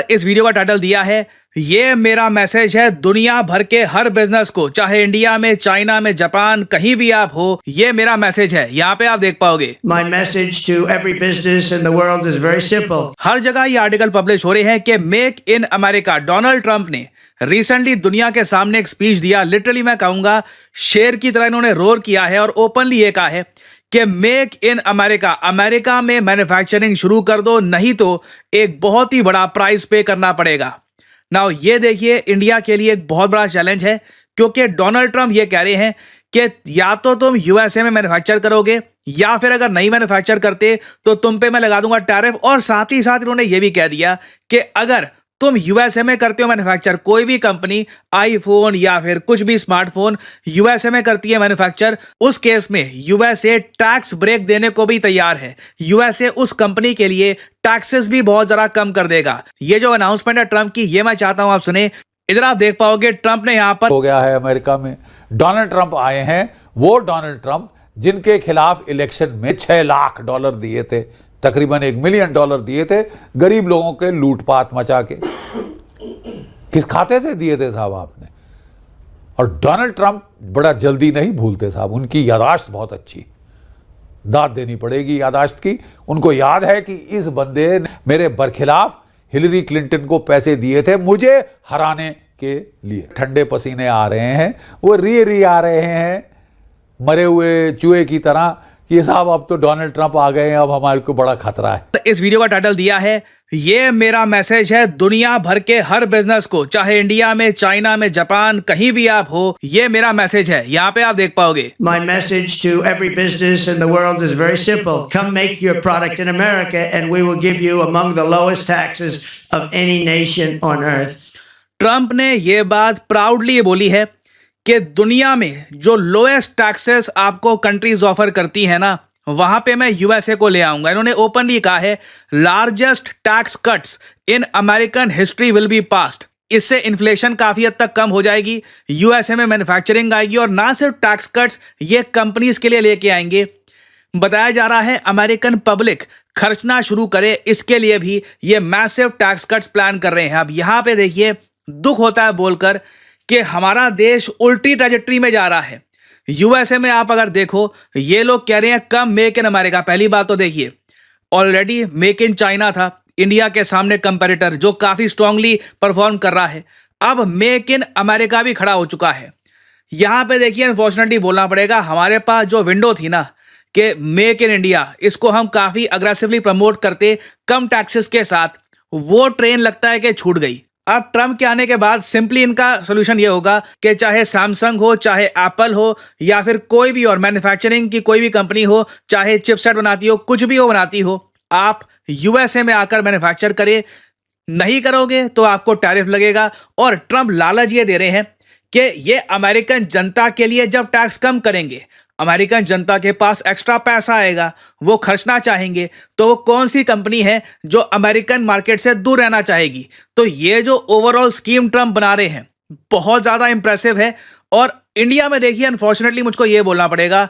इस वीडियो का टाइटल दिया है, ये मेरा मैसेज है दुनिया भर के हर बिजनेस को, चाहे इंडिया में, चाइना में, जापान, कहीं भी आप हो, ये मेरा मैसेज है। यहाँ पे आप देख पाओगे। My message to every business in the world is very simple. हर जगह ये आर्टिकल पब्लिश हो रहे हैं कि make in America. Donald Trump ने रिसेंटली दुनिया के सामने एक स्पीच दिया। लिटरली मैं कहूंगा शेर की तरह इन्होंने रोर किया है और ओपनली ये कहा है कि मेक इन अमेरिका, अमेरिका में मैन्युफैक्चरिंग शुरू कर दो, नहीं तो एक बहुत ही बड़ा प्राइस पे करना पड़ेगा। नाउ ये देखिए, इंडिया के लिए एक बहुत बड़ा चैलेंज है, क्योंकि डोनाल्ड ट्रंप ये कह रहे हैं कि या तो तुम यूएसए में मैन्युफैक्चर करोगे, या फिर अगर नहीं मैन्युफैक्चर करते तो तुम पे मैं लगा दूंगा टैरिफ। और साथ ही साथ इन्होंने ये भी कह दिया कि अगर तुम यूएसए में करते हो मैन्युफैक्चर, कोई भी कंपनी आईफोन या फिर कुछ भी स्मार्टफोन यूएसए में करती है मैन्युफैक्चर, उस केस में यूएसए टैक्स ब्रेक देने को भी तैयार है। यूएसए उस कंपनी के लिए टैक्सेस भी बहुत ज्यादा कम कर देगा। ये जो अनाउंसमेंट है ट्रंप की, ये मैं चाहता हूं आप सुने। इधर आप देख पाओगे ट्रंप ने यहां पर हो गया है अमेरिका में। डोनाल्ड ट्रंप आए हैं, वो डोनाल्ड ट्रंप जिनके खिलाफ इलेक्शन में $6 लाख दिए थे, तकरीबन $1 मिलियन दिए थे, गरीब लोगों के लूटपाट मचा के। किस खाते से दिए थे साहब आपने? और डोनाल्ड ट्रंप बड़ा जल्दी नहीं भूलते साहब, उनकी यादाश्त बहुत अच्छी, दाद देनी पड़ेगी यादाश्त की। उनको याद है कि इस बंदे ने मेरे बरखिलाफ हिलरी क्लिंटन को पैसे दिए थे मुझे हराने के लिए। ठंडे पसीने आ रहे हैं, वो री आ रहे हैं मरे हुए चूहे की तरह कि साहब अब तो डोनाल्ड ट्रंप आ गए हैं, अब हमारे को बड़ा खतरा है। इस वीडियो का टाइटल दिया है, ये मेरा मैसेज है दुनिया भर के हर बिजनेस को, चाहे इंडिया में, चाइना में, जापान, कहीं भी आप हो, ये मेरा मैसेज है। यहाँ पे आप देख पाओगे। My message to every business in the world is very simple. Come make your product in America and we will give you among the lowest taxes of any nation on earth. Trump ने ये बात proudly बोली है कि दुनिया में जो lowest taxes आपको कंट्रीज ऑफर करती है ना, वहां पे मैं यूएसए को ले आऊंगा। इन्होंने ओपनली कहा है, largest tax cuts in American history will be passed. इससे इन्फ्लेशन काफी हद तक कम हो जाएगी, यूएसए में मैन्युफैक्चरिंग आएगी, और ना सिर्फ टैक्स कट्स ये कंपनीज के लिए लेके आएंगे। बताया जा रहा है अमेरिकन पब्लिक खर्चना शुरू करे, इसके लिए भी ये मैसिव टैक्स कट्स प्लान कर रहे हैं। अब यहां पे देखिए, दुख होता है बोलकर कि हमारा देश उल्टी ट्रैजेक्टरी में जा रहा है। यूएसए में आप अगर देखो, ये लोग कह रहे हैं कम मेक इन अमेरिका। पहली बात तो देखिए, ऑलरेडी मेक इन चाइना था इंडिया के सामने कंपैरेटर, जो काफी स्ट्रांगली परफॉर्म कर रहा है। अब मेक इन अमेरिका भी खड़ा हो चुका है। यहां पे देखिए, अनफॉर्चुनेटली बोलना पड़ेगा, हमारे पास जो विंडो थी ना कि मेक इन इंडिया, इसको हम काफी अग्रेसिवली प्रमोट करते कम टैक्सेस के साथ, वो ट्रेन लगता है कि छूट गई। अब ट्रंप के आने के बाद सिंपली इनका सोल्यूशन ये होगा कि चाहे सैमसंग हो, चाहे एप्पल हो, या फिर कोई भी और मैन्युफैक्चरिंग की कोई भी कंपनी हो, चाहे चिपसेट बनाती हो, कुछ भी हो बनाती हो, आप यूएसए में आकर मैन्युफैक्चर करें। नहीं करोगे तो आपको टैरिफ लगेगा। और ट्रंप लालच ये दे रहे हैं कि ये अमेरिकन जनता के लिए जब टैक्स कम करेंगे, अमेरिकन जनता के पास एक्स्ट्रा पैसा आएगा, वो खर्चना चाहेंगे, तो वो कौन सी कंपनी है जो अमेरिकन मार्केट से दूर रहना चाहेगी? तो ये जो ओवरऑल स्कीम ट्रंप बना रहे हैं बहुत ज़्यादा इंप्रेसिव है। और इंडिया में देखिए, अनफॉर्चुनेटली मुझको ये बोलना पड़ेगा,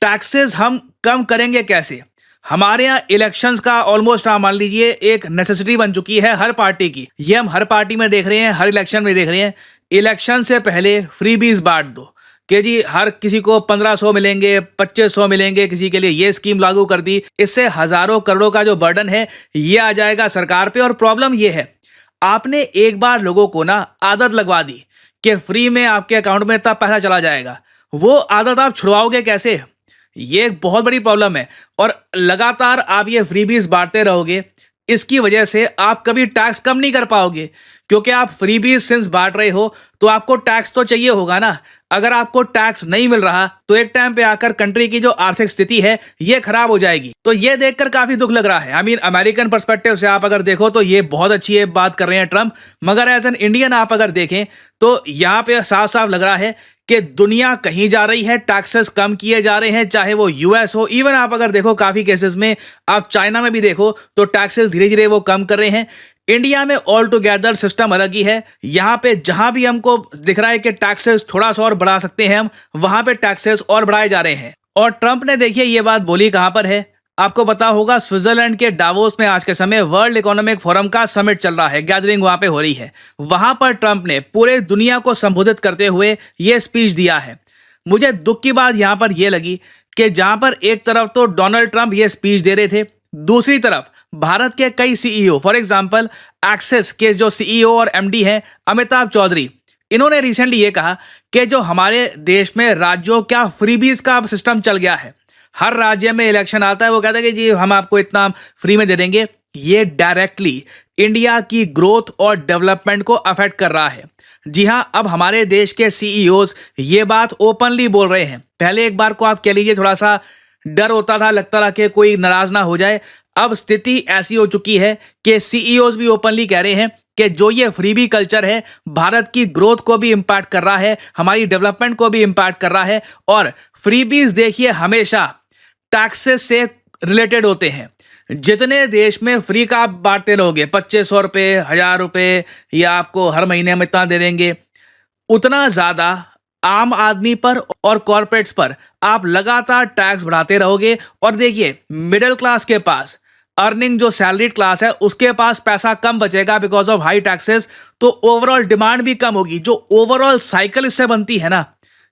टैक्सेस हम कम करेंगे कैसे? हमारे यहाँ इलेक्शंस का ऑलमोस्ट आप मान लीजिए एक नेसेसिटी बन चुकी है हर पार्टी की। ये हम हर पार्टी में देख रहे हैं, हर इलेक्शन में देख रहे हैं। इलेक्शन से पहले फ्रीबीज बांट दो कि जी हर किसी को 1500 मिलेंगे, 2500 मिलेंगे, किसी के लिए ये स्कीम लागू कर दी। इससे हजारों करोड़ों का जो बर्डन है ये आ जाएगा सरकार पे। और प्रॉब्लम ये है, आपने एक बार लोगों को ना आदत लगवा दी कि फ्री में आपके अकाउंट में इतना पैसा चला जाएगा, वो आदत आप छुड़वाओगे कैसे? ये एक बहुत बड़ी प्रॉब्लम है। और लगातार आप ये फ्रीबीज बांटते रहोगे, इसकी वजह से आप कभी टैक्स कम नहीं कर पाओगे, क्योंकि आप फ्रीबीज सिंस बांट रहे हो तो आपको टैक्स तो चाहिए होगा ना। अगर आपको टैक्स नहीं मिल रहा तो एक टाइम पे आकर कंट्री की जो आर्थिक स्थिति है ये खराब हो जाएगी। तो ये देखकर काफी दुख लग रहा है। आई मीन अमेरिकन पर्सपेक्टिव से आप अगर देखो तो ये बहुत अच्छी है बात कर रहे हैं ट्रंप, मगर एज एन इंडियन आप अगर देखें तो यहाँ पे साफ साफ लग रहा है कि दुनिया कहीं जा रही है, टैक्सेस कम किए जा रहे हैं, चाहे वो यूएस हो। इवन आप अगर देखो काफी केसेस में, आप चाइना में भी देखो तो टैक्सेस धीरे धीरे वो कम कर रहे हैं। इंडिया में ऑल टुगेदर सिस्टम अलग ही है। यहाँ पे जहां भी हमको दिख रहा है कि टैक्सेस थोड़ा सा और बढ़ा सकते हैं हम, वहां पे टैक्सेस और बढ़ाए जा रहे हैं। और ट्रंप ने देखिए ये बात बोली कहां पर है, आपको पता होगा स्विट्जरलैंड के डावोस में आज के समय वर्ल्ड इकोनॉमिक फोरम का समिट चल रहा है, गैदरिंग वहां पे हो रही है। वहां पर ट्रंप ने पूरे दुनिया को संबोधित करते हुए ये स्पीच दिया है। मुझे दुख की बात यहां पर यह लगी कि जहां पर एक तरफ तो डोनाल्ड ट्रंप ये स्पीच दे रहे थे, दूसरी तरफ भारत के कई सीईओ, फॉर एग्जांपल एक्सिस के जो सीईओ और एमडी हैं अमिताभ चौधरी, इन्होंने रिसेंटली ये कहा कि जो हमारे देश में राज्यों क्या फ्रीबीज का सिस्टम चल गया है, हर राज्य में इलेक्शन आता है, वो कहता है कि जी हम आपको इतना फ्री में दे देंगे। ये डायरेक्टली इंडिया की ग्रोथ और डेवलपमेंट को अफेक्ट कर रहा है। जी हाँ, अब हमारे देश के सीईओज ये बात ओपनली बोल रहे हैं। पहले एक बार को आप कह लीजिए थोड़ा सा डर होता था, लगता था कि कोई नाराज ना हो जाए। अब स्थिति ऐसी हो चुकी है कि सीईओज भी ओपनली कह रहे हैं कि जो ये फ्रीबी कल्चर है भारत की ग्रोथ को भी इम्पैक्ट कर रहा है, हमारी डेवलपमेंट को भी इम्पैक्ट कर रहा है। और फ्रीबीज देखिए हमेशा टैक्सेस से रिलेटेड होते हैं। जितने देश में फ्री का आप बांटते रहोगे, 2500 रुपये, 1000 रुपये, या आपको हर महीने में इतना दे देंगे, उतना ज़्यादा आम आदमी पर और कॉर्पोरेट्स पर आप लगातार टैक्स बढ़ाते रहोगे। और देखिए मिडिल क्लास के पास, अर्निंग जो सैलरीड क्लास है उसके पास पैसा कम बचेगा बिकॉज ऑफ हाई टैक्सेस, तो ओवरऑल डिमांड भी कम होगी। जो ओवरऑल साइकिल इससे बनती है ना,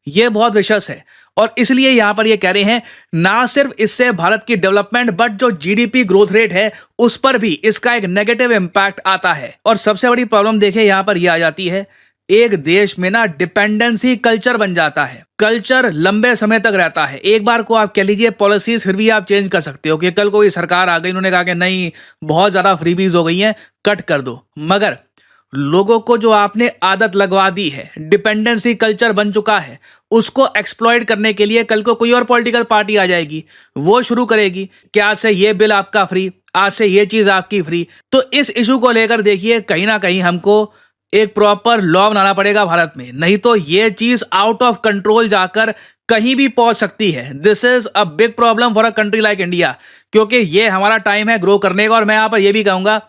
ये बहुत विशेष है। और इसलिए यहां पर ये कह रहे हैं ना सिर्फ इससे भारत की डेवलपमेंट बट जो जीडीपी ग्रोथ रेट है उस पर भी इसका एक नेगेटिव इंपैक्ट आता है। और सबसे बड़ी प्रॉब्लम देखिए यहां पर यह आ जाती है, एक देश में ना डिपेंडेंसी कल्चर बन जाता है। कल्चर लंबे समय तक रहता है। एक बार को आप कह लीजिए पॉलिसीज फिर भी आप चेंज कर सकते हो कि कल कोई सरकार आ गई, उन्होंने कहा कि नहीं बहुत ज्यादा फ्रीबीज हो गई हैं, कट कर दो। मगर लोगों को जो आपने आदत लगवा दी है, डिपेंडेंसी कल्चर बन चुका है, उसको एक्सप्लॉइट करने के लिए कल को कोई और पॉलिटिकल पार्टी आ जाएगी, वो शुरू करेगी कि आज से ये बिल आपका फ्री, आज से ये चीज आपकी फ्री। तो इस इशू को लेकर देखिए कहीं ना कहीं हमको एक प्रॉपर लॉ बनाना पड़ेगा भारत में, नहीं तो ये चीज आउट ऑफ कंट्रोल जाकर कहीं भी पहुंच सकती है। This is a big problem for a country like India, क्योंकि ये हमारा टाइम है ग्रो करने का। और मैं यहां पर यह भी कहूंगा,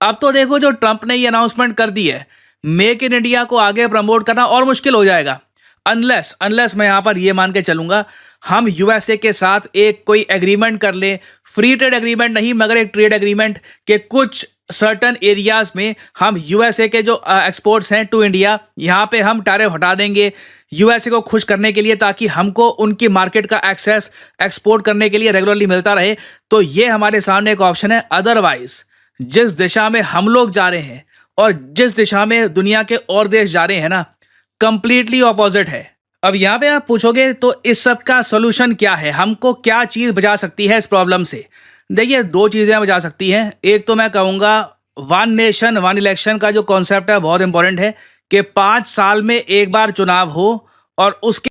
अब तो देखो जो ट्रंप ने ये अनाउंसमेंट कर दी है, मेक इन इंडिया को आगे प्रमोट करना और मुश्किल हो जाएगा अनलेस मैं यहां पर ये मान के चलूंगा हम यूएसए के साथ एक कोई एग्रीमेंट कर ले, फ्री ट्रेड एग्रीमेंट नहीं मगर एक ट्रेड एग्रीमेंट के कुछ सर्टन एरियाज में हम यूएसए के जो एक्सपोर्ट्स हैं टू इंडिया, यहां पे हम टैरिफ हटा देंगे यूएसए को खुश करने के लिए, ताकि हमको उनकी मार्केट का एक्सेस एक्सपोर्ट करने के लिए रेगुलरली मिलता रहे। तो ये हमारे सामने एक ऑप्शन है। अदरवाइज जिस दिशा में हम लोग जा रहे हैं और जिस दिशा में दुनिया के और देश जा रहे हैं ना, कंप्लीटली ऑपोजिट है। अब यहां पे आप पूछोगे तो इस सब का सॉल्यूशन क्या है, हमको क्या चीज बचा सकती है इस प्रॉब्लम से? देखिए दो चीजें बचा सकती हैं। एक तो मैं कहूंगा वन नेशन वन इलेक्शन का जो कॉन्सेप्ट है बहुत इंपॉर्टेंट है कि 5 साल में एक बार चुनाव हो और उसके